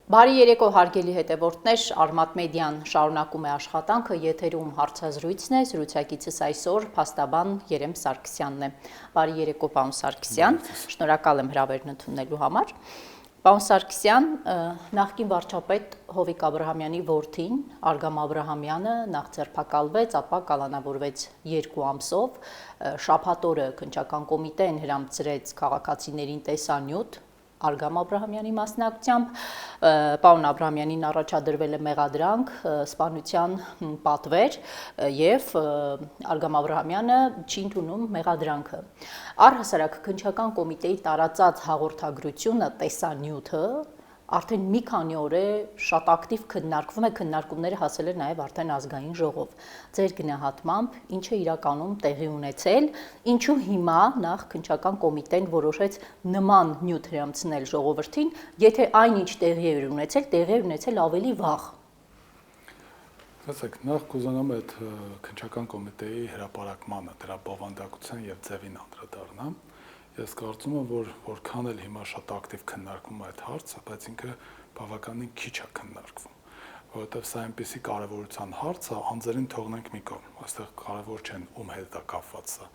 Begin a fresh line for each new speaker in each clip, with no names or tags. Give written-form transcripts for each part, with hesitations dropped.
Բարի երեկո հարգելի հետևորդներ, Արմատ մեդիան շարունակում է աշխատանքը, եթերում հարցազրույցն է, զրուցակիցս այսօր փաստաբան Երեմ Սարգսյանն է։ Բարի երեկո, պարոն Սարգսյան, շնորհակալ եմ հրավերն ընդունելու համար։ Պարոն Սարգսյան, նախկին վարչապետ Հովիկ Աբրահամյանի որդին, Արգամ Աբրահամյանը նախ ձերբակալվեց, ապա կալանավորվեց 2 ամսով, շաբաթ օրը քննչական կոմիտեն հրամցրեց քաղաքացիներին տեսանյութ Արգամ Աբրահամյանի մասնակցությամբ, պարոն Աբրահամյանին առաջադրվել է մեղադրանք, սպանության պատվեր և Արգամ Աբրահամյանը չի ընդունում մեղադրանքը։ Առհասարակ քննչական կոմիտեի տարածած հաղորդագրությունը, տեսանյութը արդեն մի քանի օր է շատ ակտիվ քննարկվում է, քննարկումները հասել են նաև արդեն ազգային ժողով։ Ձեր գնահատմամբ ինչ է իրականում տեղի ունեցել, ինչու հիմա նախ քննչական կոմիտեն որոշեց նման նյութ հրամցնել ժողովրդին, եթե այնինչ տեղի է ունեցել ավելի վաղ։
Ասեք, նախ կուզենամ այդ քննչական կոմիտեի հրապարակմանը, դրա բովանդակության եւ ձևին անդրադառնամ։ Ես կարծում եմ, որ որքան էլ հիմա շատ ակտիվ քննարկվում է այդ հարցը, բայց ինքը բավականին քիչ է քննարկվում, որովհետև սա այնպիսի կարևորության հարց է, անձերին թողնենք մի կողմ, այստեղ կարևոր չեն ում հետ է կապված սա։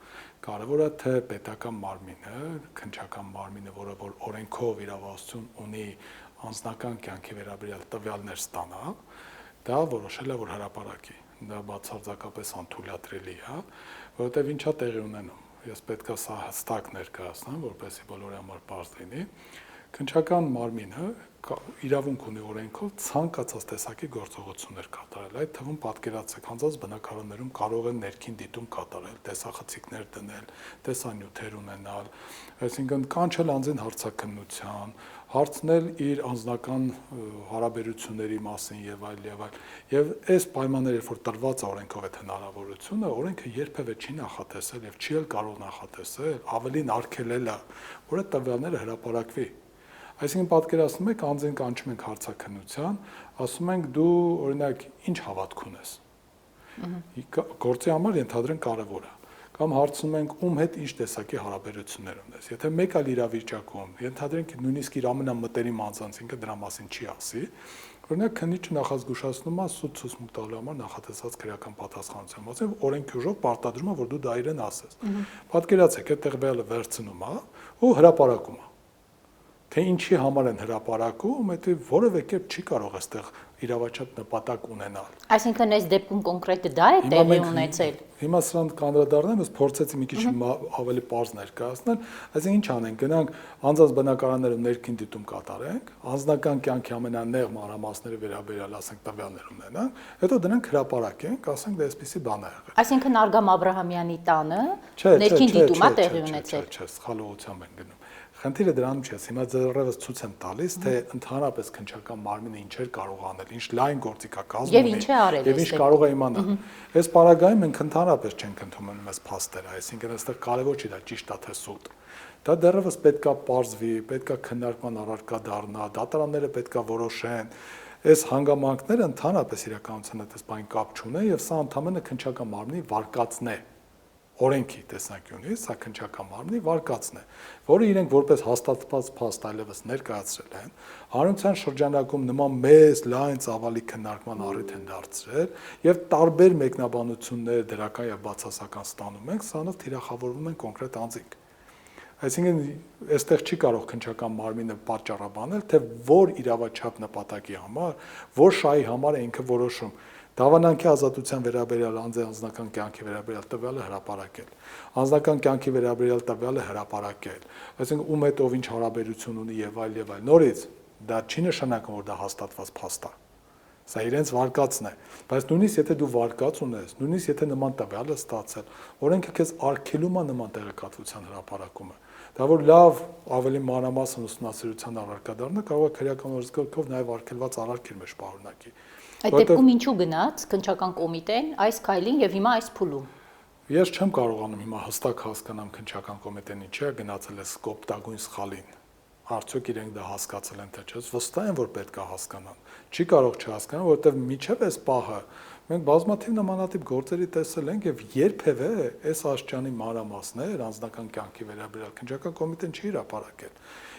Կարևորը թե պետական մարմինը, քննչական մարմինը, որը որ օրենքով իրավասություն ունի անձնական կյանքի վերաբերյալ տվյալներ ստանա, դա որոշել է, որ հրապարակի։ Դա բացարձակապես անթույլատրելի է, որովհետև ինչա տեղի ունենում։ Ես պետք է սա հստակ ներկայացնեմ, որպեսզի բոլորի համար պարզ լինի։ Քննչական մարմինը իրավունք ունի օրենքով ցանկացած տեսակի գործողություններ կատարել։ Այդ թվում պատկերացրեք, հանձնած բնակարաններում կարող են ներքին դիտում կատարել, տեսախցիկներ դնել, տեսանյութեր ունենալ, այսինքն կանչել անձին հարցաքննության, հարցնել իր անձնական հարաբերությունների մասին եւ այլ եւ այլ։ Եվ այս պայմանները, երբ որ տրված է օրենքով այդ հնարավորությունը, օրենքը երբևէ չի նախատեսել եւ չի էլ կարող նախատեսել, ավելին արգելել է, որ այդ տվյալները հրապարակվի։ Այսինքն պատկերացնում եք, անձին կանչում ենք հարցաքննության, ասում ենք դու օրինակ ինչ հավատք ունես։ Գործի համար ենթադրենք կարևոր է։ Կամ հարցնում ենք ում հետ ինչ տեսակի հարաբերություններ ունես։ Եթե մեկ այլ իրավիճակում, ենթադրենք նույնիսկ իր ամենամտերիմ անձանց ինքը դրա մասին չի ասի, օրինակ քննիչը նախազգուշացնում է սուտ ցուցմունք տալու համար նախատեսած քրեական պատասխանատվության մասին, օրենքի ուժով պարտադրում է, որ դու դա իրեն ասես։ Պատկերացեք, այդ տեղ վերցնում է ու հրապարակում է։ Թե ինչի համար են հրապարակում, դա որևէ կերպ չի կարող այստեղ իրավաչափ նպատակ ունենալ։
Այսինքն այս դեպքում կոնկրետ դա է տեղի ունեցել։
Հիմա սրան կանդրադառնեմ, ես փորձեցի մի քիչ ավելի պարզ ներկայացնել, այսինքն ինչ անենք, գնանք անձանց բնակարաններում ներքին դիտում կատարենք, անձնական կյանքի ամենանեղ մանրամասների վերաբերյալ ասենք տվյալներ ունենանք, հետո դրանք հրապարակենք, ասենք դա այսպեսի բան է եղել։
Այսինքն Արգամ Աբրահամյանի տանը ներքին դիտում է տեղի ունեցել։
Չէ, սխալողությամբ են գնում։ Խնդիրը դրանում չէ, հիմա ձեռևս ցույց եմ տալիս, թե ընդհանրապես քննչական մարմինը ինչեր կարող անել, ինչ լայն գործիքակազմ
ունի եւ
ինչ կարող է իմանալ։ Այս պարագայում մենք ընդհանրապես չենք ընդունում այս փաստերը, այսինքն այստեղ կարևոր չի դա ճիշտ է թե սուտ։ Դա դեռևս պետքա պարզվի, պետքա քննարկման առարկա դառնա, դատարանները պետքա որոշեն։ Այս հանգամանքները ընդհանրապես իրականության հետ այս բան կապ չունեն եւ սա ընդհանրապես քննչական մարմնի վարկածն է։ Օրենքի տեսանկյունից սա քննչական մարմնի վարկածն է, որը իրենք որպես հաստատված փաստ այլևս ներկայացրել են, հանրության շրջանակում նման մեծ լայն ծավալի քննարկման առիթ են դարձրել եւ տարբեր մեկնաբանություններ դրական եւ բացասական ստանում ենք, սրանով թիրախավորվում են կոնկրետ անձինք։ Այսինքն այստեղ չի կարող քննչական մարմինը պատճառաբանել, թե որ իրավաչափ նպատակի համար, որ շահի համար է ինքը որոշում։ Դավանանքի ազատության վերաբերյալ անձնական կյանքի վերաբերյալ տվյալը հրապարակել, անձնական կյանքի վերաբերյալ տվյալը հրապարակել, այսինքն ում հետ ով ինչ հարաբերություն ունի եւ այլ եւ այլ։ Նորից դա չի նշանակում, որ դա հաստատված փաստ է։ Սա իրենց վարկածն է, բայց նույնիսկ եթե դու վարկած ունես, նույնիսկ եթե նման տվյալ ես ստացել, օրենքը քեզ արգելում է նման տեղեկատվության հրապարակումը։ Դա որ լավ ավելի մանրամասն ուսումնասիրության առարկա դառնա, կարող է քրեական օրենսգրքով նաև արգելված առարկել մեր շարունակի։
Այդ դեպքում ինչու գնաց քննչական կոմիտեն այս քայլին եւ հիմա այս փուլում։
Ես չեմ կարողանում հիմա հստակ հասկանամ քննչական կոմիտեն ինչի է գնացել այս կոպտագույն սխալին։ Արդյոք իրենք դա հասկացել են թե չէ, վստահ եմ, որ պետք է հասկանան։ Չի կարող չհասկանալ, որովհետև միջև այս պահը Մենք բազմաթիվ նմանատիպ գործերի տեսել ենք եւ երբևէ այս աշճանի մանրամասներ անձնական կյանքի վերաբերյալ քննչական կոմիտեն չի հրապարակել։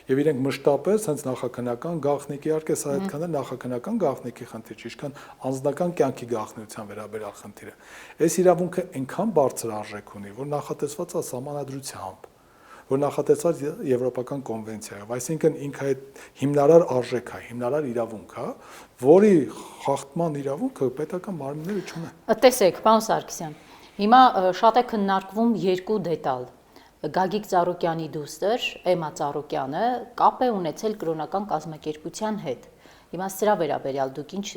Եվ իրենք մշտապես հենց նախաքննական գաղտնիք, իհարկե սա այդքան էլ նախաքննական գաղտնիքի խնդիր չի, ինչքան անձնական կյանքի գաղտնիության վերաբերյալ խնդիր է։ Այս իրավունքը այնքան բարձր արժեք ունի, որ նախատեսված է սահմանադրությամբ, որ նախատեսված Եվրոպական կոնվենցիայով, այսինքն ինքը այդ հիմնարար արժեք է, հիմնարար իրավունք է, որի խախտման իրավունքը պետական մարմինները չունեն։
Տեսեք, պարոն Սարգսյան, հիմա շատ է քննարկվում երկու դետալ։ Գագիկ Ծառուկյանի դուստր Էմմա Ծառուկյանը կապ է ունեցել կրոնական կազմակերպության հետ։ Հիմա սրա վերաբերյալ դուք ինչ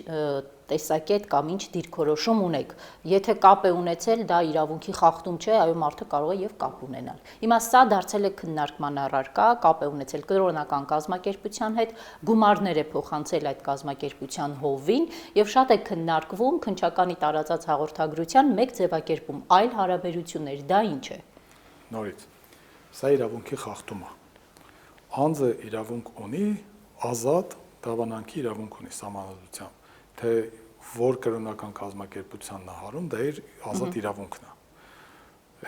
տեսակետ կամ ինչ դիրքորոշում ունեք։ Եթե կապ է ունեցել, դա իրավունքի խախտում չէ, այո, մարդը կարող է եւ կապ ունենալ։ Հիմա սա դարձել է քննարկման առարկա, կապ է ունեցել կրոնական կազմակերպության հետ, գումարներ է փոխանցել այդ կազմակերպության հովին եւ շատ է քննարկվում քննչականի տարածած հաղորդագրության մեկ ձևակերպում, այլ հարաբերություններ, դա ինչ է։
Նորից, սա իրավունքի խախտում է։ Անձը իրավունք ունի, ազատ դավանանքի իրավունք ունի սահմանադրությամբ, թե որ կրոնական կազմակերպությանն է հարում, դա իր ազատ իրավունքն է։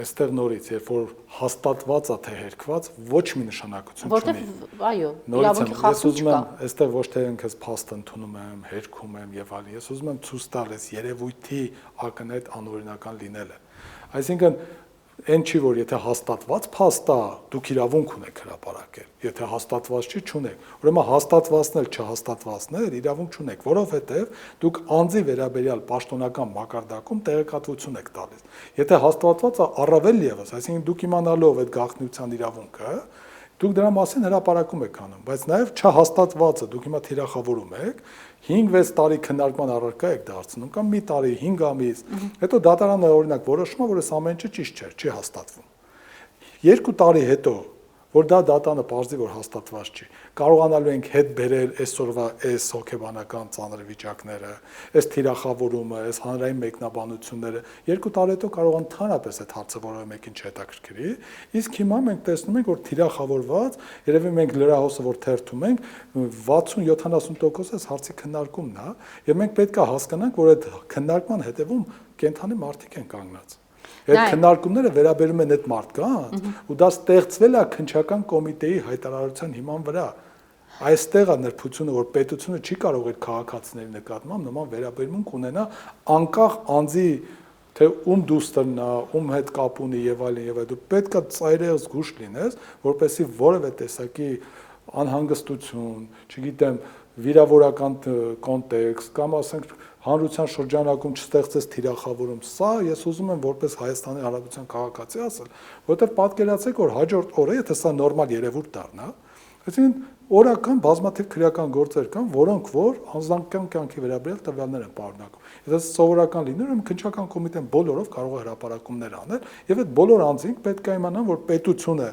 Այստեղ նորից, երբ որ հաստատված է թե հերքված, ոչ մի նշանակություն չունի։
Որտեղ, այո, իրավունքի խախտում չկա։
Այստեղ ոչ թե ինքս փաստ ընդունում եմ, հերքում եմ եւ այլն, ես ուզում եմ ցույց տալ այս երևույթի ակնհայտ անօրինական լինելը։ Այսինքն Այն չի, որ եթե հաստատված փաստ է, դուք իրավունք ունեք հրապարակել, եթե հաստատված չի, չունեք։ Ուրեմն հաստատվածն էլ չհաստատվածն էլ իրավունք չունեք, որովհետև դուք անձի վերաբերյալ պաշտոնական մակարդակում տեղեկատվություն եք տալիս։ Եթե հաստատված է, առավել եւս, այսինքն դուք իմանալով այդ գաղտնիության իրավունքը, դուք դրա մասին հրապարակում եք անում, բայց նաև չհաստատվածը դուք հիմա թիրախավորում եք, 5-6 տարի քննարկման առարկա եք դարձնում կամ մի տարի, 5 ամիս, հետո դատարանը օրինակ որոշում է, որ այս ամեն ինչը ճիշտ չէ, չի հաստատվում։ 2 տարի հետո, որ դա դատանը պարզի, որ հաստատված չի, կարողանալու ենք հետ բերել այսօրվա այս հոգեբանական ծանր վիճակները, այս թիրախավորումը, այս հանրային մեկնաբանությունները, 2 տարի հետո կարող ընդհանրապես այդ հարցը որևէ մեկին չհետաքրքրի, իսկ հիմա մենք տեսնում ենք, որ թիրախավորված, երևի մենք լրահոսը որ թերթում ենք, 60-70% այս հարցի քննարկումն է, եւ մենք պետք է հասկանանք, որ այդ քննարկման հետևում կենթանի մարդիկ են կանգնած։ Այդ քննարկումները վերաբերում են այդ մարդկանց, ու դա ստեղծվել է քննչական կոմիտեի հայտարարության հիման վրա։ Այստեղ է նրբությունը, որ պետությունը չի կարող այդ քաղաքացիների նկատմամբ նման վերաբերմունք ունենա անկախ անձի թե ում դուստրն է, ում հետ կապ ունի եւ այլն եւ այլն։ Դու պետք է ծայրահեղ զգուշ լինես, որպեսզի որևէ տեսակի անհանգստություն, չգիտեմ, վիրավորական կոնտեքստ կամ ասենք հանրության շրջանակում չստեղծես թիրախավորում։ Սա ես ուզում եմ որպես Հայաստանի Հանրապետության քաղաքացի ասել, որովհետև պատկերացրեք, որ հաջորդ օրը, եթե սա նորմալ երևույթ դառնա, այսինքն օրական բազմաթիվ քրեական գործեր կան, որոնք որ անձնական կյանքի վերաբերյալ տվյալներ են պարունակում։ Եթե սովորական լինի, ուրեմն քննչական կոմիտեն բոլորով կարող է հրապարակումներ անել, եւ այդ բոլոր անձինք պետք է իմանան, որ պետությունը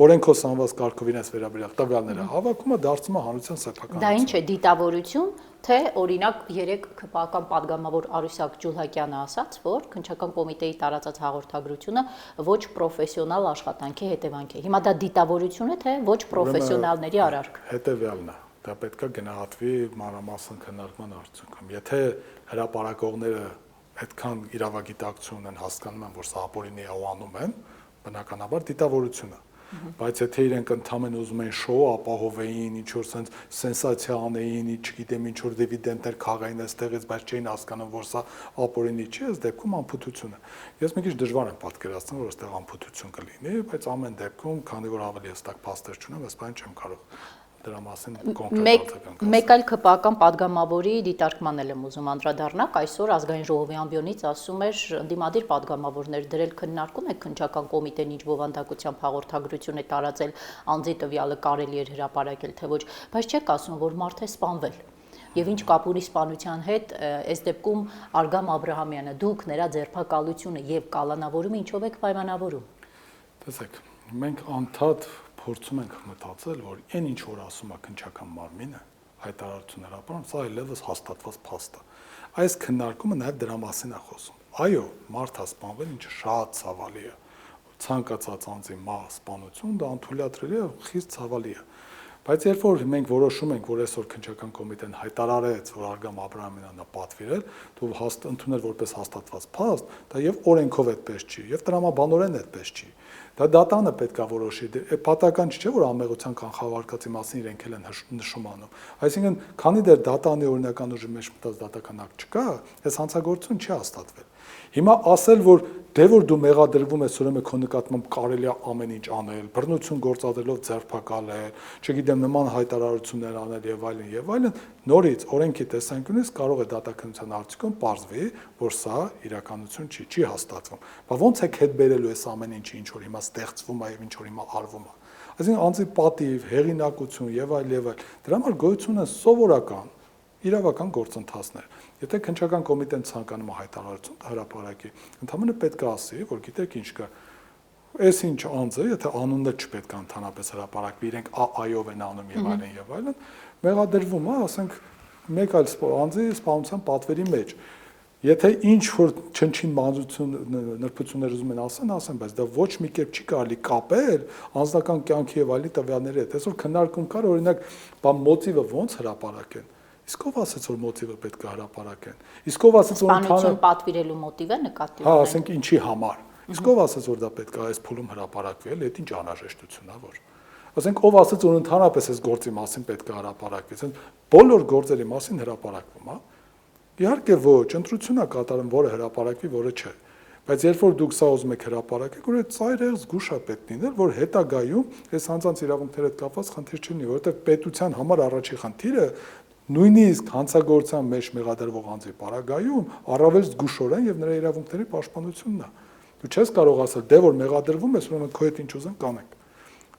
օրենքով սահմանված կարգով իրենց վերաբերյալ տվյալները հավաքում է, դարձում է հանրության սեփականություն։
Դա ինչ է, դիտավորություն, թե օրինակ 3 ԿՊԱ-ական падգամավոր Արուսյակ Ջուլհակյանը ասաց, որ քննչական կոմիտեի տարածած հաղորդագրությունը ոչ պրոֆեսիոնալ աշխատանքի հետևանք է։ Հիմա դա դիտավորություն է, թե ոչ պրոֆեսիոնալների արարք։
Հետևյալն է, դա պետք է գնահատվի մանրամասն քննարկման արդյունքում։ Եթե հրապարակողները այդքան իրավագիտակցություն ունեն, հասկանում են, որ սա ապօրինի է ու անում են, բնականաբար դիտավորություն է։ Բայց եթե իրենք ընդհանրեն ուզում են շոու ապահովեին, ինչ որ sense սենսացիա անեին, չգիտեմ ինչ որ դիվիդենտներ քաղային այստեղից, բայց չէին հասկանում, որ սա ապօրինի չի, այս դեպքում անփութություն է։ Ես մի քիչ դժվար եմ պատկերացնում, որ այստեղ անփութություն կլինի, բայց ամեն դեպքում, քանի որ ավելի հստակ փաստեր չունեմ, այս բանը չեմ կարող դրա մասին կոնկրետ
մեկ այլ ԿՊԱ-ական падգամավորի դիտարկման եմ ուզում անդրադառնալ, այսօր ազգային ժողովի ամբիոնից ասում էր ընդդիմադիր падգամավորներ դրել քննարկում է քննչական կոմիտեն ինչ բովանդակությամբ հաղորդագրություն է տարածել, անձի տվյալը կարելի էր հրապարակել, թե ոչ, բայց չեք ասում, որ մարդ է սպանվել։ Եվ ինչ կապ ունի սպանության հետ, այս դեպքում Արգամ Աբրահամյանը, դուք նրա ձերբակալությունը եւ կալանավորումը ինչով եք պայմանավորում։
Տեսեք, մենք անդադ փորձում ենք մտածել, որ այն ինչ որ ասում է քննչական մարմինը, հայտարարություն հրապարակում, սա այլևս հաստատված փաստ է։ Այս քննարկումը նաև դրա մասին է խոսում։ Այո, մարդ է սպանվել, ինչը շատ ցավալի է։ Ցանկացած անձի սպանություն դա անթույլատրելի է, խիստ ցավալի է։ Բայց երբ որ մենք որոշում ենք, որ այսօր քննչական կոմիտեն հայտարարեց, որ Արգամ Աբրահամյանն է պատվիրել, դու ընդունել որպես հաստատված փաստ, դա եւ օրենքով այդպես չի, եւ տրամաբանորեն այդպես չի։ Դա դատանը պետք է որոշի։ Պատահական չէ, որ անմեղության կանխավարկածի մասին իրենք էլ են նշում անում։ Այսինքն, քանի դեռ դատանի օրինական ուժի մեջ մտած դատական ակտ չկա, այս հանցագործություն չի հաստատվել։ Հիմա ասել, որ դե որ դու մեղադրվում ես, ուրեմն քո նկատմամբ կարելի է ամեն ինչ անել, բռնություն գործադրելով ձերբակալել, չգիտեմ, նման հայտարարություններ անել եւ այլն, նորից օրենքի տեսանկյունից կարող է դատականության արդյունքում պարզվի, որ սա իրականություն չի հաստատվում։ Բա ո՞նց է հետ բերելու այս ամեն ինչը, ինչ որ հիմա ստեղծվում է եւ ինչ որ հիմա արվում է։ Այսինքն անձի պատիվ, հեղինակություն եւ այլ, դրա համար գոյություն է սովորական իրավական գործընթացներ։ Եթե քննչական կոմիտեն ցանկանում է հայտարարություն հրապարակի, ընդհանրապես պետք է ասի, որ գիտեք ինչ կա, այս ինչ անձը, եթե անունը չպետք է ընդհանրապես հրապարակվի, իրենք այով են անում եւ այլն, մեղադրվում է, ասենք, մեկ այլ անձի սպանության պատվերի մեջ։ Եթե ինչ որ չնչին մանրություն նրբություններ ուզում են ասեն, բայց դա ոչ մի կերպ չի կարելի կապել անձնական կյանքի եւ այլի տվյալների հետ։ Այսօր քննարկում կար, օրինակ, բան մոտիվը ոնց հրապարակեն։ Իսկ ով ասեց, որ մոտիվը պետք է հրապարակեն։ Իսկ ով ասեց, որ
սպանություն պատվիրելու մոտիվը նկատի ունեն։
Հա, ասենք ինչի համար։ Իսկ ով ասեց, որ դա պետք է այս փուլում հրապարակվի, այդ ինչ անհրաժեշտություն է, որ։ Ասենք ով ասեց, որ ընդհանրապես այս գործի մասին պետք է հրապարակվի, ասենք բոլոր գործերի մասին հրապարակվում, հա։ Իհարկե ոչ, ընտրություն է կատարում, որը հրապարակվի, որը չէ։ Բայց երբ որ դուք սա ուզում եք հրապարակեք, որ այդ ծայրեղ զգուշ է պետք լինել, որ հետագայում այս անձանց իրավունքների հետ կապված խնդիր չլինի, որովհետև պետության համար առաջի խնդիրը նույնիսկ հանցագործության մեջ մեղադրվող անձի պարագայում առավել զգուշորեն եւ նրա իրավունքների պաշտպանությունն է։ Դու չես կարող ասել, դե որ մեղադրվում ես, ուրեմն քո հետ ինչ ուզեն կանենք։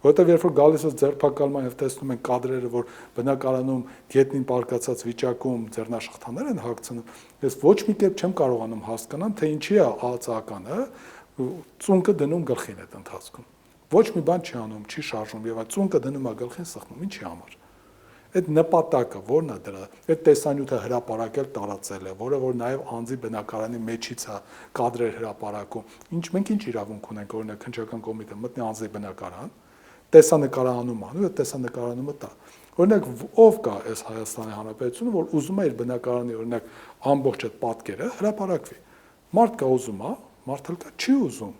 Որովհետեւ երբ որ գալիս ես ձերբակալման եւ տեսնում են կադրերը, որ բնակարանում գետնին պարկացած վիճակում ձեռնաշխտաներ են հագցնում, ես ոչ մի կերպ չեմ կարողանում հասկանալ, թե ինչի է ԱԱԾ-ականը ծունկը դնում գլխին այդ ընթացքում։ Ոչ մի բան չի անում, չի շարժում եւ այդ ծունկը դնում է գլխին սխնում, ինչի համար։ Այդ նպատակը ո՞րն է դրա։ Այդ տեսանյութը հրապարակել տարածել է, որը որ նաև անձի բնակարանի մեջից է կադրեր հրապարակում։ Մենք ինչ իրավունք ունենք, օրինակ քննչական կոմիտեն մտնի անձի բնակարան, տեսանկարանում անի, այդ տեսանկարանումը տա։ Օրինակ ով կա այս Հայաստանի Հանրապետությունը, որ ուզում է իր բնակարանի օրինակ ամբողջ այդ պատկերը հրապարակվի։ Մարդ կա ուզում է, մարդ էլ կա չի ուզում։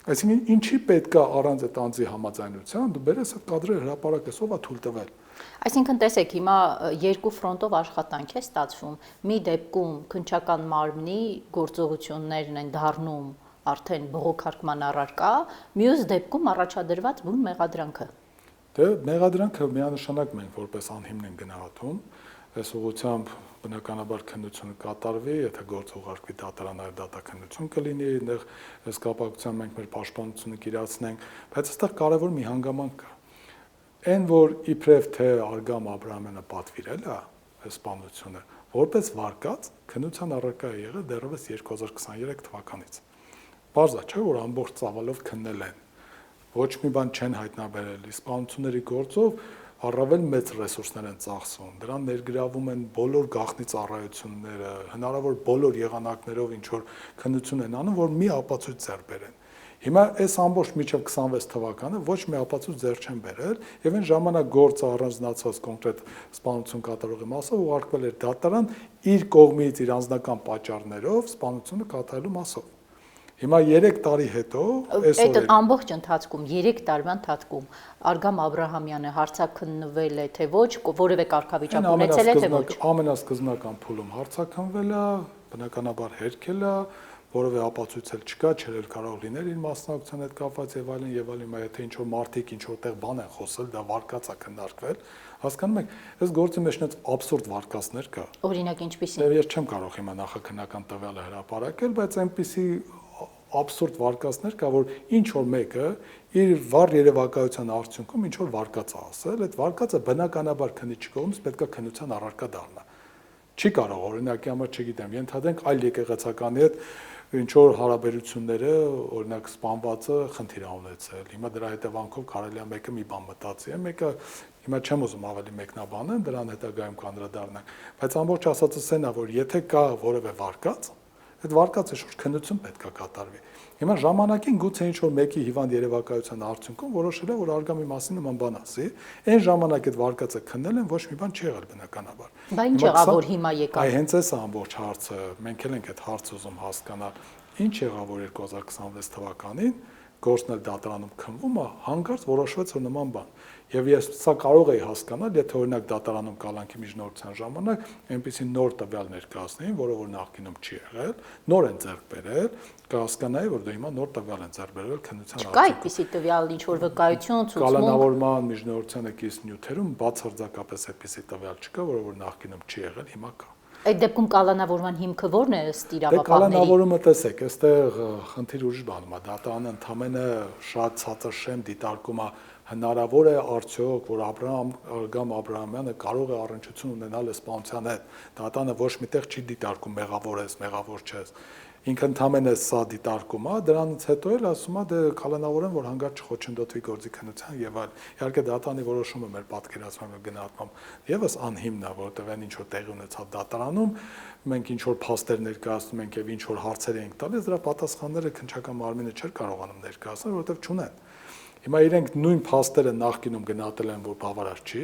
Այսինքն ինչի պետք է առանց այդ անձի համաձայնության դու բերես այդ կադրերը հրապարակես, ով է թույլ տվել։
Այսինքն տեսեք, հիմա երկու ֆրոնտով աշխատանք է ստացվում։ Մի դեպքում քննչական մարմնի գործողություններն են դառնում արդեն բողոքարկման առարկա, մյուս դեպքում առաջադրված բուն մեղադրանքը։
Դե մեղադրանքը միանշանակ մենք որպես անհիմն են գնահատում, այս ուղղությամբ բնականաբար քննությունը կատարվի, եթե գործ ուղարկվի դատարան, այլ դատաքննություն կլինի, այնտեղ այս կապակցությամբ մենք մեր պաշտպանությունը կիրացնենք, բայց այստեղ կարևոր մի հանգամանք կա։ Այն որ իբրև թե Արգամ Աբրահամյանը պատվիրել է այս սպանությունը, որպես վարկած քննության առարկա է եղել դեռևս 2023 թվականից։ Պարզ է, չէ՞, որ ամբողջ ծավալով քննել են։ Ոչ մի բան չեն հայտնաբերել, սպանությունների գործով առավել մեծ ռեսուրսներ են ծախսվում, դրան ներգրավում են բոլոր գաղտնի ծառայությունները, հնարավոր բոլոր եղանակներով ինչ որ քննություն են անում, որ մի ապացույց ձեռք բերեն։ Հիմա այս ամբողջ միջև 26 թվականը ոչ մի ապացույց ձեռք չեն բերել, եւ այն ժամանակ գործը առանձնացված կոնկրետ սպանություն կատարողի մասով ուղարկվել էր դատարան իր կողմից իր անձնական պատճառներով սպանությունը կատարելու մասով։ Հիմա 3 տարի հետո
այդ ամբողջ ընթացքում 3 տարվա ընթացքում Արգամ Աբրահամյանը հարցաքննվել է թե ոչ, որևէ կարգավիճակ ունեցել է թե ոչ։
Ամենասկզբնական փուլում հարցաքննվել է, բնականաբար հերքել է, որևէ ապացույց էլ չկա, չէր կարող լինել իր մասնակցության հետ կապված եւ այլն, հիմա եթե ինչ որ մարդիկ ինչ որտեղ բան են խոսել, դա վարկած է քննարկվել, հասկանում եք, այս գործի մեջ այնց աբսուրդ վարկածներ կա։
Օրինակ ինչպիսի։
Ես չեմ կարող հիմա նախաքննական տվյալը հրապարակել, բայց այնպիսի աբսուրդ վարկածներ կա, որ ինչ որ մեկը իր վառ երևակայության արդյունքում ինչ որ վարկած է ասել, այդ վարկածը բնականաբար քննիչի կողմից պետք է քննության առարկա դառնա։ Չի կարող օրինակի համար, չգիտեմ, ենթադրենք այլ եկեղեցականի հետ ինչ որ հարաբերությունները, օրինակ սպանվածը խնդիր է ունեցել։ Հիմա դրա հետևանքով կարելի է մեկը մի բան մտածի, մեկը հիմա չեմ ուզում ավելի մեկնաբանել, դրան հետագայում կանդրադառնանք, բայց ամբողջ ասածս այն է, որ եթե կա որևէ վարկած, այդ վարկածը շուրջ քննություն պետք է կատարվի։ Հիմա ժամանակին գուցե ինչ որ մեկի հիվանդ երևակայության արդյունքում որոշել է որ արգամի մասին նման բան ասի, այն ժամանակ այդ վարկածը քննել են, ոչ մի բան չի եղել բնականաբար։
Բա ինչ եղավ որ հիմա եկա։
Այ հենց էս է ամբողջ հարցը, մենք էլ ենք այդ հարցը ուզում հասկանալ։ Ինչ եղավ որ 2026 թվականին գործն էլ դատարանում քննվում է, հանկարծ որոշվեց որ նման բան։ Եվ ես սա կարող էի հասկանալ, եթե օրինակ դատարանում կալանքի միջնորդության ժամանակ այնպեսի նոր տվյալ ներկայացնեին, որը որ նախկինում չի եղել, նոր են ձեռք բերել, կհասկանայի, որ դե հիմա նոր տվյալ են ձեռք բերել քննության
արդյունքում։ Կա այդպիսի տվյալ ինչ որ վկայություն, ցուցմունք։
Կալանավորման միջնորդության եկից նյութերում բացարձակապես այդպիսի տվյալ չկա, որը որ նախկինում չի եղել, հիմա կա։
Այդ դեպքում կալանավորման հիմքը ո՞րն է ըստ իրավապահների։
Կալանավորումը տեսեք, այստեղ խնդիր ուրիշ բանում է, դատարանը ընդամենը շատ ցածրշեմ դիտարկում է հնարավոր է արդյոք որ Արգամ Աբրահամյանը կարող է առնչություն ունենալ սպանության հետ, դատարանը ոչ միտեղ չի դիտարկում մեղավոր ես, մեղավոր չես, ինքը ընդամենը սա դիտարկում է, դրանից հետո էլ ասում է դե կալանավորեն որ հանգարց չխոչընդոտվի գործի քննության եւ այլ։ Իհարկե դատարանի որոշումը մեր պատկերացման գնահատմամբ եւս անհիմն է, որովհետեւ այն ինչ որ տեղի ունեցավ դատարանում, մենք ինչ որ փաստեր ներկայացնում ենք եւ ինչ որ հարցեր ենք տալիս, դրա պատասխանները քննչական մարմինը չէր կարողանում ներկայացնել, որովհետեւ չունեն։ Հիմա իրենք նույն փաստերը նախկինում գնահատել են, որ բավարար չի,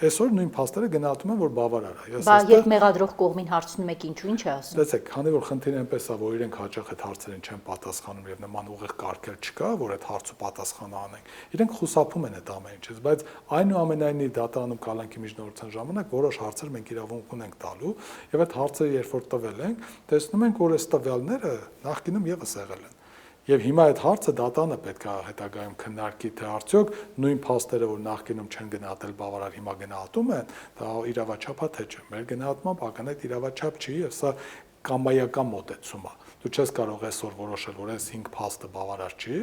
այսօր նույն փաստերը գնահատում են, որ բավարար է։
Բա երբ մեղադրող կողմին հարցնում եք ինչու, ինչ է ասում։
Տեսեք, քանի որ խնդիրը այնպես է, որ իրենք հաճախ այդ հարցերին չեն պատասխանում եւ նման ուղիղ կարգել չկա, որ այդ հարցու պատասխանը անենք, իրենք խուսափում են այդ ամեն ինչից, բայց այնուամենայնիվ դատարանում կալանքի միջնորդության ժամանակ որոշ հարցեր մենք իրավունք ունենք տալու եւ այդ հարցերը երբ որ տվել ենք, տեսնում ենք, որ այս տվյալները նախկինում եւս եղել են։ Եվ հիմա այդ հարցը դատարանը պետք է հետագայում քննարկի, թե արդյոք նույն փաստերը, որ նախկինում չեն գնահատել բավարար, հիմա գնահատում են, դա իրավաչափ է թե չէ։ Մեր գնահատմամբ ակնհայտ իրավաչափ չի, եւ սա կամայական մոտեցում է։ Դու չես կարող այսօր որոշել, որ այս 5 փաստը բավարար չի,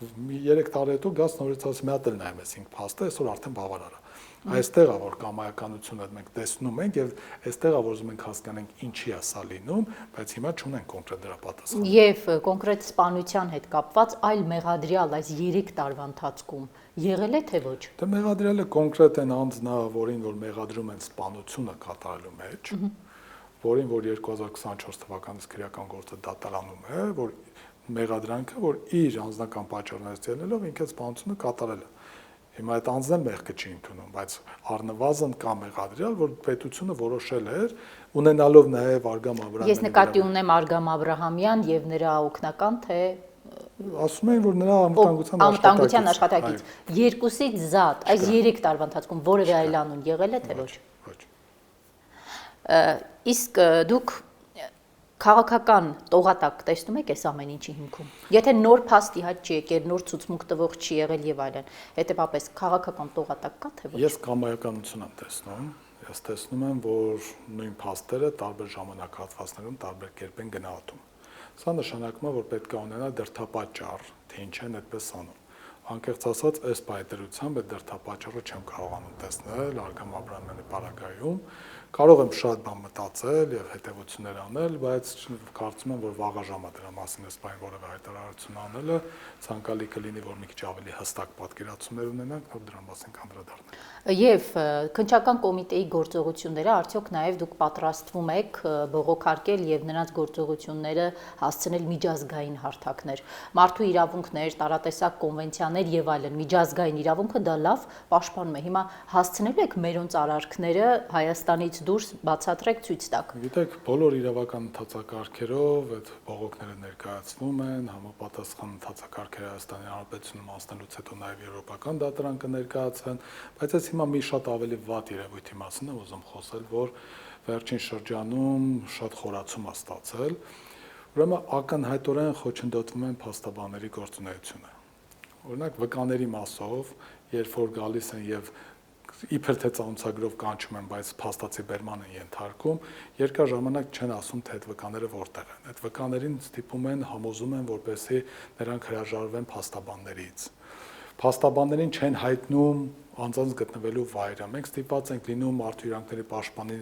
3 տարի հետո գաս նորից ասես մի հատ էլ նայեմ այս 5 փաստը, այսօր արդեն բավարար է։ Այստեղ է որ կամայականությունը մենք տեսնում ենք եւ այստեղ է որ ուզում ենք հասկանանք ինչի է սա լինում, բայց հիմա չունենք կոնկրետ դրա պատասխանը։
Եվ կոնկրետ սպանության հետ կապված այլ մեղադրյալ այս 3 տարվա ընթացքում եղել է թե ոչ։
Դե մեղադրյալը կոնկրետ են անձնա, որին որ մեղադրում են սպանությունը կատարելու մեջ, որին որ 2024 թվականից քրեական գործը դատարանում է, որ մեղադրանքը, որ իր անձնական պատճառներից ելնելով ինքը սպանությունը կատարել է։ Հիմա այդ անձն մեղքը չի ընդունում, բայց առնվազն կա մեղադրյալ, որ պետությունը որոշել էր, ունենալով նաև Արգամ Աբրահամյանի։
Ես նկատի ունեմ Արգամ Աբրահամյան եւ նրա օգնական, թե
ասում են, որ նրա
անվտանգության աշխատակից երկուսից զատ այս 3 տարվա ընթացքում որևէ այլ անուն եղել է թե ոչ։ Իսկ դուք քաղաքական տողատակ տեսնում եք այս ամեն ինչի հիմքում։ Եթե նոր փաստ իհաճ չի եկել, նոր ցուցմունք տվող չի եղել եւ այլն, հետեւաբար քաղաքական տողատակ կա թե ոչ։
Ես կամայականություն եմ տեսնում։ Ես տեսնում եմ, որ նույն փաստերը տարբեր ժամանակահատվածներում տարբեր կերպ են գնահատում։ Սա նշանակում է, որ պետք է ունենա դրդապատճառ, թե ինչ են այդպես անում։ Անկեղծ ասած, այս պայտերությամբ այդ դրդապատճառը չեմ կարողանում տեսնել Արգամ Աբրահամյանի պարագայում։ Կարող եմ շատ բան մտածել եւ հետեւություններ անել, բայց կարծում եմ, որ վաղ ժամա դրա մասին սպայն որևէ հայտարարություն անելը ցանկալի կլինի, որ մի քիչ ավելի հստակ պատկերացումներ ունենանք, որ դրա մասին կանդրադառնանք։
Եվ քննչական կոմիտեի գործողությունները արդյոք նաև դուք պատրաստվում եք բողոքարկել եւ նրանց գործողությունները հասցնել միջազգային հարթակներ, մարդու իրավունքներ, տարատեսակ կոնվենցիաներ եւ այլն, միջազգային իրավունքը դա լավ պաշտպանում է։ Հիմա հասցնելու եք մերոնց արարքները Հայաստանից դուրս բացատրեք ցույց տակ։
Գիտեք, բոլոր իրավական ընթացակարգերով այդ բողոքները ներկայացվում են, համապատասխան ընթացակարգերը Հայաստանի Հանրապետությունում անցնելուց հետո նաև եվրոպական դատարան կներկայացվեն, բայց այս հիմա մի շատ ավելի վատ երևույթի մասին եմ ուզում խոսել, որ վերջին շրջանում շատ խորացում է ստացել, ուրեմն ակնհայտորեն խոչընդոտվում են փաստաբանների գործունեությունը։ Օրինակ վկաների մասով, երբ որ գալիս են եւ իբր թե ծանոթագրով կանչում են, բայց փաստացի բերման են ենթարկում, երկար ժամանակ չեն ասում, թե այդ վկաները որտեղ են։ Այդ վկաներին ստիպում են, համոզում են, որպեսզի նրանք հրաժարվեն փաստաբաններից։ Փաստաբաններին չեն հայտնում անձանց գտնվելու վայրը։ Մենք ստիպված ենք լինում մարդու իրավունքների պաշտպանի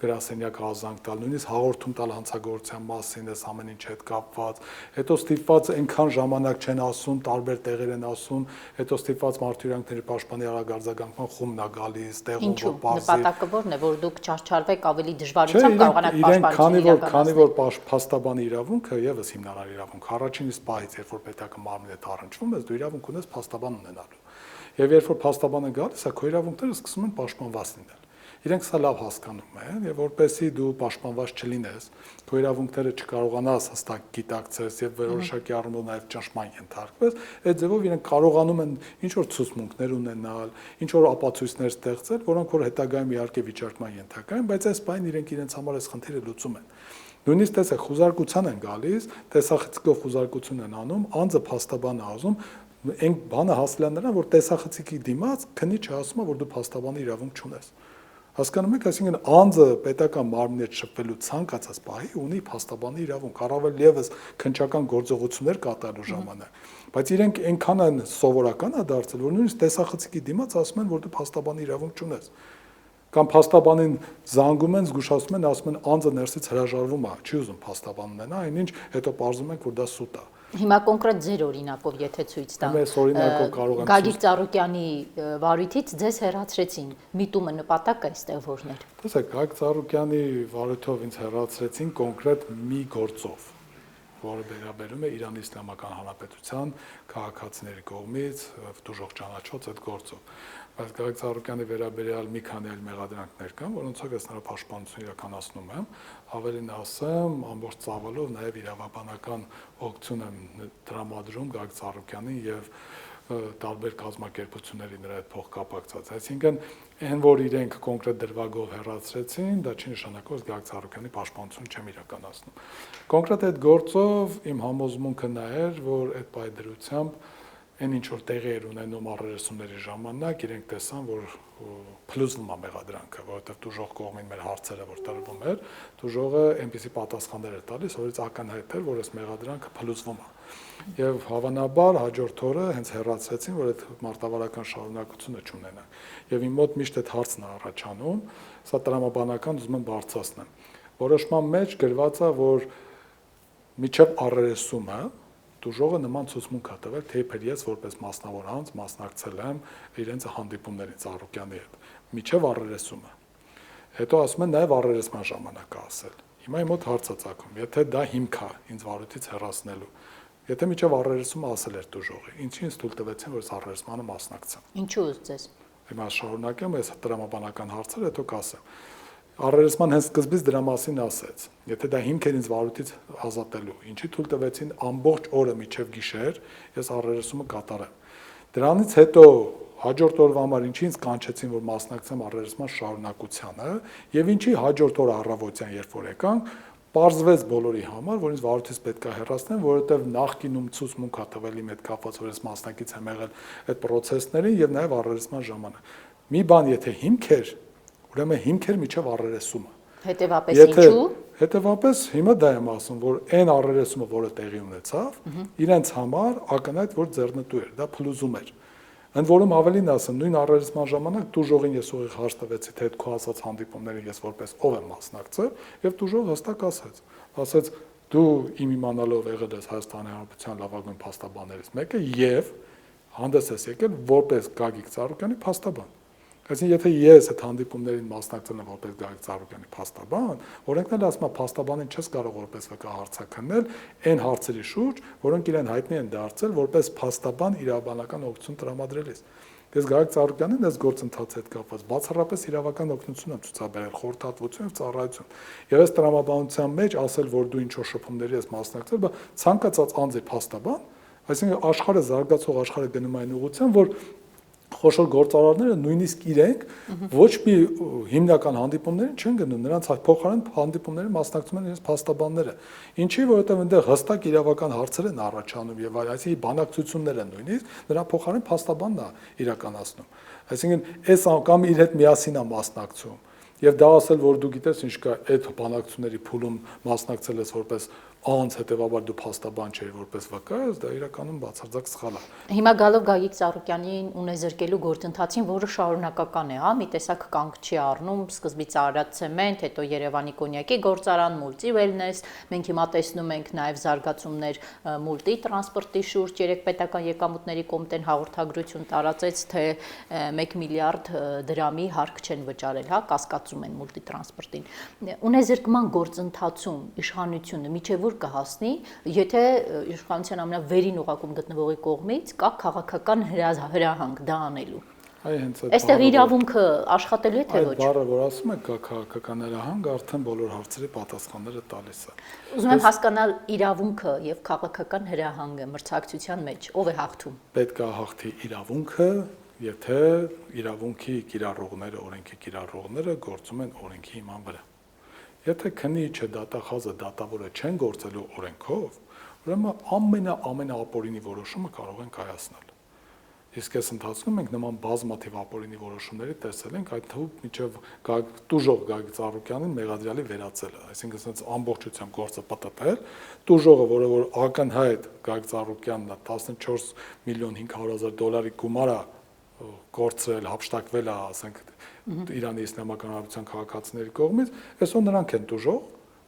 գրասենյակ ազանգ տալ, նույնիսկ հաղորդում տալ հանցագործության մասին, այս ամեն ինչ հետ կապված, հետո ստիպված այնքան ժամանակ չեն ասում, տարբեր տեղեր են ասում, հետո ստիպված մարդու իրավունքների պաշտպանի արագարձագանքման խումբն է գալիս, տեղում որ բարձի։
Նպատակը որն է, որ դուք չարչարվեք ավելի դժվարությամբ կարողանաք պաշտպանություն իրականացնել։
Քանի որ փաստաբանի իրավունքը եւս հիմնարար իրավունք, առաջին իսկ պահից, երբ որ պետական մարմին հետ առնչվում ես, դու իրավունք ունես փաստաբան ունենալու։ Եվ երբ որ փաստաբանը գալիս է, քո իրավունքները սկսում են պաշտպանված լինել։ Իրենք սա լավ հասկանում են, եւ որպեսզի դու պաշտպանված չլինես, քո իրավունքները չկարողանաս հստակ գիտակցես եւ որոշակի առումով նաեւ ճնշման ենթարկվես, այդ ձևով իրենք կարողանում են ինչ որ ցուցմունքներ ունենալ, ինչ որ ապացույցներ ստեղծել, որոնք որ հետագայում իհարկե վիճարկման ենթակա են, բայց այս բանը իրենք իրենց համար այս խնդիրը լուծում են։ Նույնիսկ տեսեք, խուզարկության են գալիս, տեսախցիկով խուզարկություն են անում, անձը փաստաբան է ասում, այն բանը հասել է նրան, որ տեսախցիկի դիմաց քննիչը ասում է, որ դու փաստաբանի իրավունք չունես։ Հասկանում եք, այսինքն անձը պետական մարմնի հետ շփվելու ցանկացած պահի ունի փաստաբանի իրավունք, առավել եւս քննչական գործողություններ կատարելու ժամանակ։ Բայց իրենք այնքան են սովորական է դարձել, որ նույնիսկ տեսախցիկի դիմաց ասում են, որ դու փաստաբանի իրավունք չունես։ Կամ փաստաբանին զանգում են, զգուշացում են, ասում են անձը ներսից հրաժարվում է, չի ուզում փաստաբան ունենա, այնինչ հետո պարզում ենք, որ դա սուտ է։
Հիմա կոնկրետ ձեր օրինակով եթե ցույց տամ։
Այս օրինակով կարող եմ
Գագիկ Ծառուկյանի վարույթից ձեզ հեռացրեցին։ Միտումը նպատակը այստեղ որն էր։
Տեսեք, Գագիկ Ծառուկյանի վարույթով ինձ հեռացրեցին կոնկրետ մի գործով, որը վերաբերում է Իրանի Իսլամական Հանրապետության քաղաքացիների կողմից դժոխք ճանաչված այդ գործով։ Բայց Գագիկ Ծառուկյանի վերաբերյալ մի քանի այլ մեղադրանքներ կան, որոնցով ես նրա պաշտպանությունը իրականացնում եմ, ավելին ասեմ, ամբողջ ծավալով նաև իրավաբանական օգնություն եմ տրամադրում Գագիկ Ծառուկյանին եւ տարբեր կազմակերպությունների նրա հետ փոխկապակցած։ Այսինքն, այն որ իրենք կոնկրետ դրվագով հեռացրեցին, դա չի նշանակում, որ Գագիկ Ծառուկյանի պաշտպանություն չեմ իրականացնում։ Կոնկրետ այդ գործով իմ համոզմունքը նա էր, որ այդ պայդրությամբ այն ինչ որ տեղի էր ունենում առերեսումների ժամանակ, իրենք տեսան, որ փլուզվում է մեղադրանքը, որովհետև դժոխք կողմին մեր հարցերը որ տրվում էր, դժողը այնպիսի պատասխաններ էր տալիս, որից ակնհայտ էր, որ այս մեղադրանքը փլուզվում է։ Եվ հավանաբար հաջորդ օրը հենց հեռացրեցին, որ այդ մարտավարական շարունակությունը չունենա։ Եվ իմ մոտ միշտ այդ հարցն է առաջանում, սա տրամաբանական ուզում եմ բարձրացնեմ։ Որոշման մեջ գրված է, որ միջև առերեսումը դժողը նման ցուցմունք է տվել, թե իբր ես որպես մասնավոր անձ մասնակցել եմ իրենց հանդիպումներին Ծառուկյանի հետ, միջև առերեսումը։ Հետո ասում են նաև առերեսման ժամանակ է ասել։ Հիմա իմ մոտ հարց է ծագում, եթե դա հիմք է ինձ վարույթից հեռացնելու, եթե միջև առերեսումը ասել էր դժողը, ինչի ինձ թույլ տվեցին, որ ես առերեսմանը մասնակցեմ։
Ինչու՞ ձեզ։
Հիմա շարունակեմ, ես տրամաբանական հարցերը հետո կասեմ։ Առերեսման հենց սկզբից դրա մասին ասեց, եթե դա հիմք էր ինձ վարույթից ազատելու, ինչի թույլ տվեցին ամբողջ օրը միջև գիշեր, ես առերեսումը կատարեմ։ Դրանից հետո հաջորդ օրվա համար ինչի ինձ կանչեցին, որ մասնակցեմ առերեսման շարունակությանը, եւ ինչի հաջորդ օրը առավոտյան, երբ որ եկանք, պարզվեց բոլորի համար, որ ինձ վարույթից պետք է հեռացնեն, որովհետեւ նախկինում ցուցմունք է տվել իմ հետ կապված, որ ես մասնակից եմ եղել այդ process-ներին եւ նաեւ առերեսման ժամանակ։ Մի բան եթե հիմք էր, ուրեմն հիմք էր միջև առերեսումը։
Հետևապես ինչու։
Հետևապես հիմա դա եմ ասում, որ այն առերեսումը, որը տեղի ունեցավ, իրենց համար ակնհայտ որ ձեռնտու էր, դա փլուզում էր։ Ընդ որում ավելին ասեմ, նույն առերեսման ժամանակ դժողին ես ուղիղ հարց տվեցի, թե այդ քո ասած հանդիպումներին ես որպես ով եմ մասնակցել, եւ դժողը հստակ ասեց, դու իմ իմանալով եղել ես Հայաստանի Հանրապետության լավագույն փաստաբաններից մեկը եւ հանդես ես եկել որպես Գագիկ Ծառուկյանի փաստաբան։ Այսինքն եթե ես այդ հանդիպումներին մասնակցել եմ որպես Գագիկ Ծառուկյանի փաստաբան, օրենքն էլ ասում է փաստաբանին չես կարող որպես վկա հարցաքննել այն հարցերի շուրջ, որոնք իրեն հայտնի են դարձել որպես փաստաբան իրավաբանական օգնություն տրամադրելիս։ Ես Գագիկ Ծառուկյանին այս գործընթացի հետ կապված բացառապես իրավական օգնություն եմ ցուցաբերել, խորհրդատվություն եւ ծառայություն։ Եվ այս տրամաբանության մեջ ասել, որ դու ինչ որ շփումների ես մասնակցել, բայց ցանկացած անձի փաստաբան, այսինքն աշխարհը զարգացող աշխարհը գնում այն ուղղությամբ, որ խոշոր գործարարները նույնիսկ իրենք ոչ մի հիմնական հանդիպումներին չեն գնում, նրանց փոխարեն հանդիպումներին մասնակցում են իրենց փաստաբանները։ Ինչի, որովհետև այնտեղ հստակ իրավական հարցեր են առաջանում եւ այսինքն բանակցություններ են նույնիսկ, նրա փոխարեն փաստաբանն է իրականացնում։ Այսինքն այս կամ իր հետ միասին է մասնակցում։ Եվ դա ասել, որ դու գիտես ինչ կա այդ բանակցությունների փուլում մասնակցել ես որպես անց հետեւաբար դու փաստաբան չէր որպես վկա, դա իրականում բացարձակ սխալ է։
Հիմա գալով Գագիկ Ծառուկյանին ունեզրկելու գործընթացին, որը շարունակական է, հա, մի տեսակ կանգ չի առնում, սկզբից Արարատ ցեմենտ, հետո Երևանի կոնյակի գործարան, մուլտի վելնես, մենք հիմա տեսնում ենք նաև զարգացումներ մուլտի տրանսպորտի շուրջ, երեք պետական եկամուտների կոմիտեն հաղորդագրություն տարածեց, թե 1 միլիարդ դրամի հարկ չեն վճարել, հա, կասկածում են մուլտի տրանսպորտին։ Ունեզրկման գործընթացում իշխանությունը միջև որ կհասնի, եթե իշխանության ամենավերին ուղղակում գտնվողի կողմից կա քաղաքական հրահանգ դա անելու։ Այստեղ իրավունքը աշխատելու է թե ոչ։
Այդ բառը, որ ասում եք, կա քաղաքական հրահանգ, արդեն բոլոր հարցերի պատասխանները տալիս է։
Ուզում եմ հասկանալ իրավունքը եւ քաղաքական հրահանգը մրցակցության մեջ ով է հաղթում։
Պետք է հաղթի իրավունքը, եթե իրավունքի կիրառողները, օրենքի կիրառողները գործում են օրենքի հիման վրա։ Եթե քննիչը դատախազը դատավորը չեն գործելու օրենքով, ուրեմն ամենաապօրինի որոշումը կարող են կայացնել։ Իսկ այս ընթացքում մենք նման բազմաթիվ ապօրինի որոշումների տեսել ենք, այդ թվում միջև տուժող Գագիկ Ծառուկյանին մեղադրյալի վերածելը, այսինքն ասած ամբողջությամբ գործը պատտել, տուժողը, որ ակնհայտ Գագիկ Ծառուկյանն 14 միլիոն 500 հազար դոլարի գումար է կորցրել, հափշտակվել է, ասենք Իրանի Իսլամական Հանրապետության քաղաքացիների կողմից, այսօր նրանք են տուժող,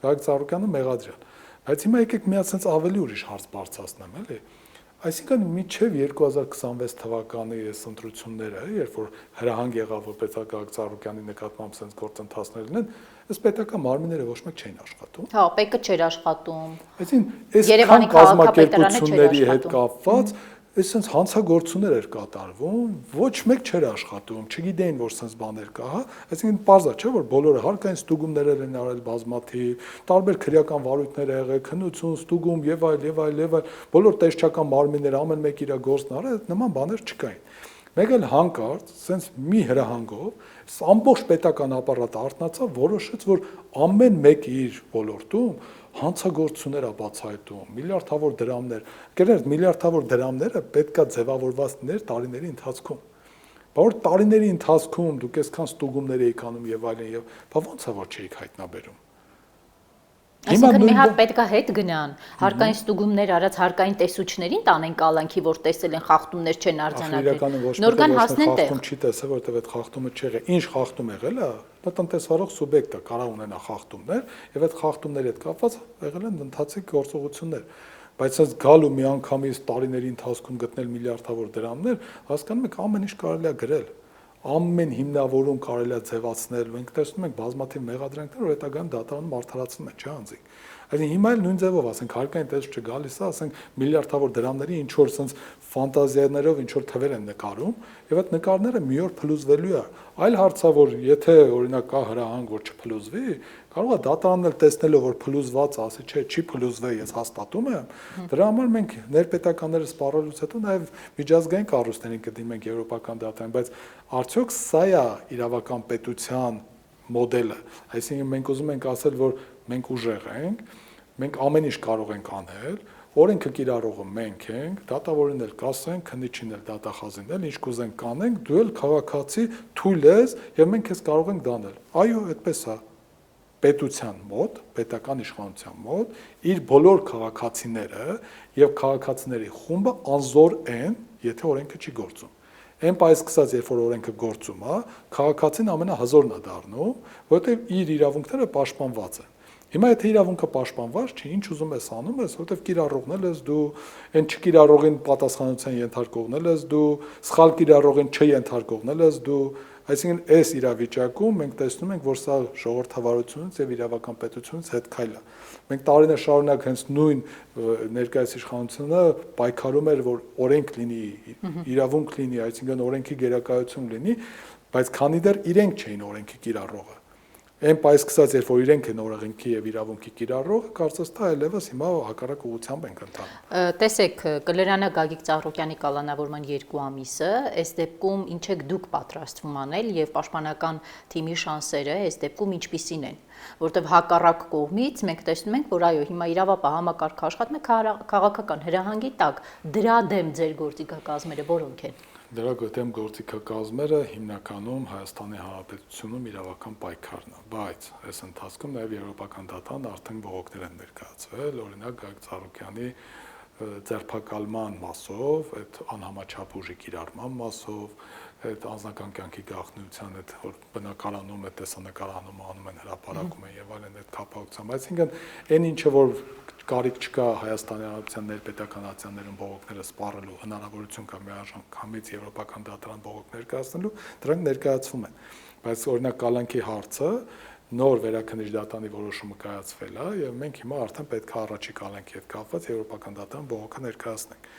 Գագիկ Ծառուկյանը մեղադրյալ։ Բայց հիմա եկեք մի հատ ավելի ուրիշ հարց բարձրացնեմ, էլի։ Այսինքն մինչև 2026 թվականի այս ընտրությունները, երբ որ հրահանգ եղավ, որ պետք է Գագիկ Ծառուկյանի նկատմամբ sense գործընթացներ լինեն, այս պետական մարմինները ոչ մեկ չէին աշխատում։
Հա, ՊԵԿ-ը չէր աշխատում։
Այսինքն այս կազմակերպությունների հետ կապված այս sense հանցագործություններ էր կատարվում, ոչ մեկ չէր աշխատում, չգիտեին, որ sense բաներ կա, հա, այսինքն պարզ է, չէ, որ բոլորը հարկային ստուգումներ են արել բազմաթիվ, տարբեր քրեական վարույթներ եղել, քննություն, ստուգում եւ այլ, բոլոր տեսչական մարմինները ամեն մեկ իր գործն արել, նման բաներ չկային։ Մեկ էլ հանկարծ, sense մի հրահանգով, ամբողջ պետական ապարատը արթնացավ, որոշեց, որ ամեն մեկը իր ոլորտում հանցագործություններ է բացահայտում, միլիարդավոր դրամներ, կերներ միլիարդավոր դրամները պետքա ձևավորված լիներ տարիների ընթացքում։ Բայց տարիների ընթացքում դուք այսքան ստուգումներ եք անում եւ այլն, բա ոնց է որ չէիք հայտնաբերում։
Այսինքն մի հատ պետքա հետ գնան, հարկային ստուգումներ արած հարկային տեսուչներին տանեն կալանքի, որ տեսել են խախտումներ չեն արձանագրել։ Նոր կան հասնեն տեղ։
Խախտում չի տեսել, որովհետեւ այդ խախտումը չեղել։ Ինչ խախտում եղել է, դա տնտեսվարող սուբյեկտը կարող ունենա խախտումներ, եւ այդ խախտումների հետ կապված եղել են ընթացիկ գործողություններ։ Բայց այս գալու միանգամից տարիների ընթացքում գտնել միլիարդավոր դրամներ, հասկանում եք, ամեն ինչ կարելի է գրել։ Ամեն հիմնավորում կարելի է ձևացնել, մենք տեսնում ենք բազմաթիվ մեղադրանքներ, որ հետագայում դատարանում արդարացվում են, չէ՞ անձիկ։ Այսինքն հիմա էլ նույն ձևով, ասենք հարկային տեսուչը գալիս է, ասենք միլիարդավոր դրամների ինչ որ sense ֆանտազիաներով ինչ որ թվեր են նկարում, եւ այդ նկարները մի օր փլուզվելու է։ Այլ հարցը, որ եթե օրինակ կա հրահանգ, որ չփլուզվի, կարող է դատարանն էլ տեսնելով, որ փլուզված է, ասի, չէ, չի փլուզվել, ես հաստատում եմ։ Դրա համար մենք ներպետականները սպառելուց հետո նաեւ միջազգային կառույցներին կդիմենք եվրոպական դատարան, բայց արդյոք սա է իրավական պետության մոդելը։ Այսինքն մենք ուզում ենք ասել, որ մենք ուժեղ ենք, մենք ամեն ինչ կարող ենք անել, օրենքը կիրառողը մենք ենք, դատավորին էլ կասենք, քննիչին էլ դատախազին էլ ինչ կուզենք կանենք, դու էլ քաղաքացի թույլ ես եւ մենք քեզ կարող ենք դանել։ Այո, այդպես է։ Պետության մոտ, պետական իշխանության մոտ իր բոլոր քաղաքացիները եւ քաղաքացիների խումբը անզոր են, եթե օրենքը չի գործում։ Այն պայս սկսած, երբ որ օրենքը գործում է, քաղաքացին ամենահզորն է դառնում, որովհետեւ իր իրավունքները պաշտպանված են։ Հիմա եթե իրավունքը պաշտպանված չի, ինչ ուզում ես անում ես, որովհետև կիրառողն ես դու, այն չկիրառողին պատասխանատվության ենթարկողն ես դու, սխալ կիրառողին չենթարկողն ես դու, այսինքն այս իրավիճակում մենք տեսնում ենք, որ սա ժողովրդավարությունից եւ իրավական պետությունից հետ քայլ է։ Մենք տարիներ շարունակ հենց նույն ներկայիս իշխանությունը պայքարում էր, որ օրենք լինի, իրավունք լինի, այսինքն օրենքի գերակայություն լինի, բայց քանի դեռ իրենք չէին օրենքի կիրառողը։ Այն պայս սկսած, երբ որ իրենք են օրենքի եւ իրավունքի կիրառողը, կարծես թե այլևս հիմա հակառակ ուղղությամբ ենք ընթանում։
Տեսեք, կլերանա Գագիկ Ծառուկյանի կալանավորման 2 ամիսը, այս դեպքում ինչ եք դուք պատրաստվում անել եւ պաշտպանական թիմի շանսերը այս դեպքում ինչպիսին են, որտեղ հակառակ կողմից մենք տեսնում ենք, որ այո, հիմա իրավապահ համակարգը աշխատում է քաղաքական հրահանգի տակ, դրա դեմ ձեր գործիքակազմերը որոնք են։
Դրա գոտեմ գործիքը կազմերը հիմնականում Հայաստանի Հանրապետությունում իրավական պայքարն է, բայց այս ընթացքում նաև Եվրոպական դատարան արդեն բողոքներ են ներկայացվել, օրինակ Գագիկ Ծառուկյանի ձերբակալման մասով, այդ անհամաչափ ուժի կիրառման մասով, այդ անձնական կյանքի գաղտնիության այդ որ բնակարանում այդ տեսանկարանում անում են հրապարակում են եւ այլն այդ կապակցությամբ, այսինքն այն ինչը որ կարիք չկա Հայաստանի Հանրապետության ներպետական ատյաններում բողոքները սպառելու հնարավորություն կա միաժամից Եվրոպական դատարան բողոք ներկայացնելու, դրանք ներկայացվում են, բայց օրինակ կալանքի հարցը նոր վերաքննիչ դատարանի որոշումը կայացվել է եւ մենք հիմա արդեն պետք է առաջի կալանքի հետ կապված Եվրոպական դատարան բողոքը ներկայացնենք։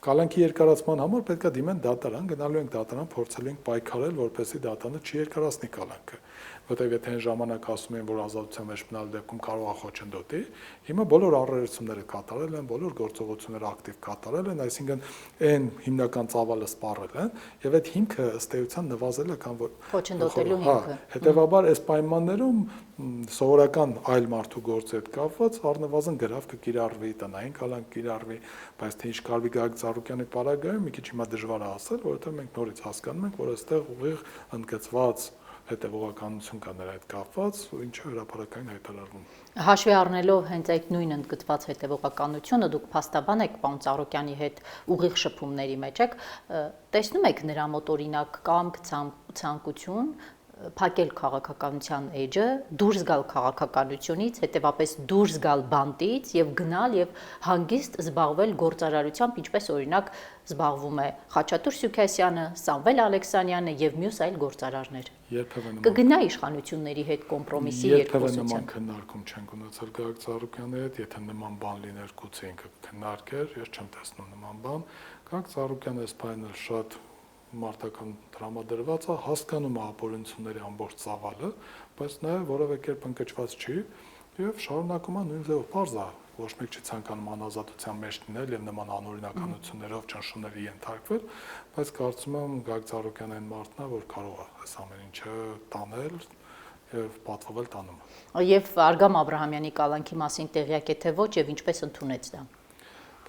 Կալանքի երկարացման համար պետք է դիմեն դատարան, գնալու ենք դատարան, փորձելու ենք պայքարել, որպեսզի դատարանը չի երկարացնի կալանքը, որտեղ եթե այն ժամանակ ասում են, որ ազատության մեջ մնալ դեպքում կարող է խոչընդոտի, հիմա բոլոր առերեսումները կատարել են, բոլոր գործողությունները ակտիվ կատարել են, այսինքն այն հիմնական ծավալը սպառել են եւ այդ հիմքը ըստ էության նվազել է կամ որ
խոչընդոտելու հիմքը։
Հետևաբար այս պայմաններում սովորական այլ մարդու գործի հետ կապված առնվազն գրավ կկիրառվի, տնային կալանք կիրառվի, բայց թե ինչ կարվի Գագիկ Ծառուկյանի պարագայում մի քիչ հիմա դժվար է ասել, որովհետեւ մենք նորից հասկանում ենք, որ այստեղ ուղիղ ընդգծված հետևողականություն կա նրա հետ կապված, ինչը հրապարակային հայտարարվում։
Հաշվի առնելով հենց այդ նույն ընդգծված հետևողականությունը, դուք փաստաբան եք պարոն Ծառուկյանի հետ ուղիղ շփումների մեջ եք, տեսնում եք նրա մոտ օրինակ կամք, ցանկություն փակել քաղաքականության էջը, դուրս գալ քաղաքականությունից, հետևապես դուրս գալ բանտից եւ գնալ եւ հանգիստ զբաղվել գործարարությամբ, ինչպես օրինակ զբաղվում է Խաչատուր Սուքասյանը, Սամվել Ալեքսանյանը եւ մյուս այլ գործարարներ։ Կգնա իշխանությունների հետ կոմպրոմիսի երկխոսության։
Երբևէ նման քննարկում չենք ունեցել Գագիկ Ծառուկյանի հետ, եթե նման բան լիներ, գուցե ինքը քննարկեր, ես չեմ տեսնում նման բան։ Գագիկ Ծառուկյանը այս բանը շատ մարտական տրամադրված է, հասկանում է ապօրինությունների ամբողջ ծավալը, բայց նաև որևէ կերպ ընկճված չի եւ շարունակում է նույն ձևով պարզ է, ոչ մեկ չի ցանկանում անազատության մեջ լինել եւ նման անօրինականություններով ճնշումների ենթարկվել, բայց կարծում եմ Գագիկ Ծառուկյանը այն մարդն է, որ կարող է այս ամեն ինչը տանել եւ պատվվել տանում է։
Եվ Արգամ Աբրահամյանի կալանքի մասին տեղյակ է թե ոչ եւ ինչպես ընդունեց դա։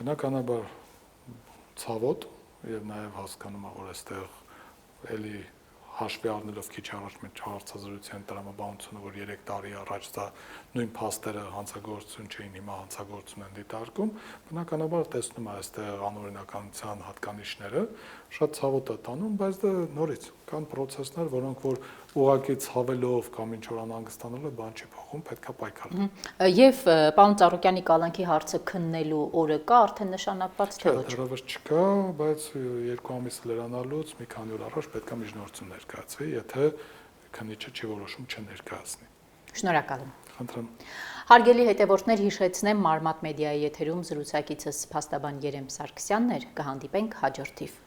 Բնականաբար ցավոտ եւ նաեւ հասկանում եմ, որ այստեղ էլի հաշվի առնելով քիչ առաջ մեր հարցազրույցային տրամաբանությունը, որ 3 տարի առաջ դա նույն փաստերը հանցագործություն չէին, հիմա հանցագործություն են դիտարկում, բնականաբար տեսնում է այստեղ անօրինականության հատկանիշները, շատ ցավոտ է տանում, բայց դա նորից կան process-ներ, որոնք որ ուղղակի ցավելով կամ ինչ որ անհանգստանալով բան չի փոխում, պետքա պայքարել։
Եվ պարոն Ծառուկյանի կալանքի հարցը քննելու օրը կա արդեն նշանակված թե ոչ։
Դեռևս չկա, բայց 2 ամիս լրանալուց մի քանի օր առաջ պետքա միջնորդություն ներկայացվի, եթե քննիչը չի որոշում չներկայացնի։
Շնորհակալ եմ։
Խնդրեմ։
Հարգելի հետևորդներ, հիշեցնեմ Մարմատ մեդիայի եթերում զրուցակիցս փաստաբան Երեմ Սարգսյանն էր, կհանդիպենք հաջորդիվ։